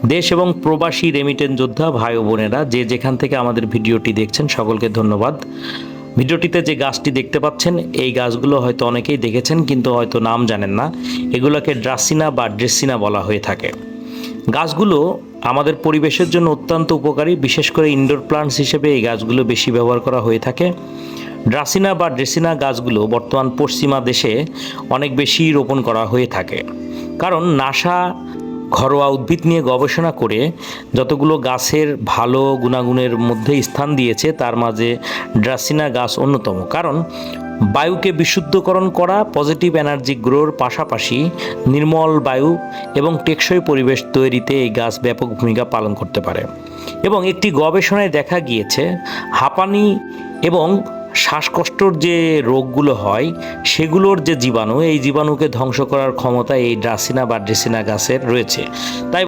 দেশ এবং প্রবাসী রেমিটেন্স যোদ্ধা ভাই ও বোনেরা যে যেখান থেকে আমাদের ভিডিওটি দেখছেন সকলকে ধন্যবাদ। ভিডিওটিতে যে গাছটি দেখতে পাচ্ছেন এই গাছগুলো হয়তো অনেকেই দেখেছেন কিন্তু হয়তো নাম জানেন না। এগুলোকে ড্রাসিনা বা ড্রেসিনা বলা হয়ে থাকে। গাছগুলো আমাদের পরিবেশের জন্য অত্যন্ত উপকারী, বিশেষ করে ইনডোর প্লান্টস হিসেবে এই গাছগুলো বেশি ব্যবহার করা হয়ে থাকে। ড্রাসিনা বা ড্রেসিনা গাছগুলো বর্তমান পশ্চিমা দেশে অনেক বেশি রোপণ করা হয়ে থাকে, কারণ নাসা ঘরোয়া উদ্ভিদ নিয়ে গবেষণা করে যতগুলো গাছের ভালো গুণাগুণের মধ্যে স্থান দিয়েছে তার মাঝে ড্রাসিনা গাছ অন্যতম। কারণ বায়ুকে বিশুদ্ধকরণ করা, পজিটিভ এনার্জি গ্রোর পাশাপাশি নির্মল বায়ু এবং টেকসই পরিবেশ তৈরিতে এই গাছ ব্যাপক ভূমিকা পালন করতে পারে। এবং একটি গবেষণায় দেখা গিয়েছে হাঁপানি এবং শ্বাসকষ্টর যে রোগগুলো হয় সেগুলোর যে জীবাণু, এই জীবাণুকে ধ্বংস করার ক্ষমতা এই ড্রাসিনা বা ড্রেসিনা গাছের রয়েছে। তাই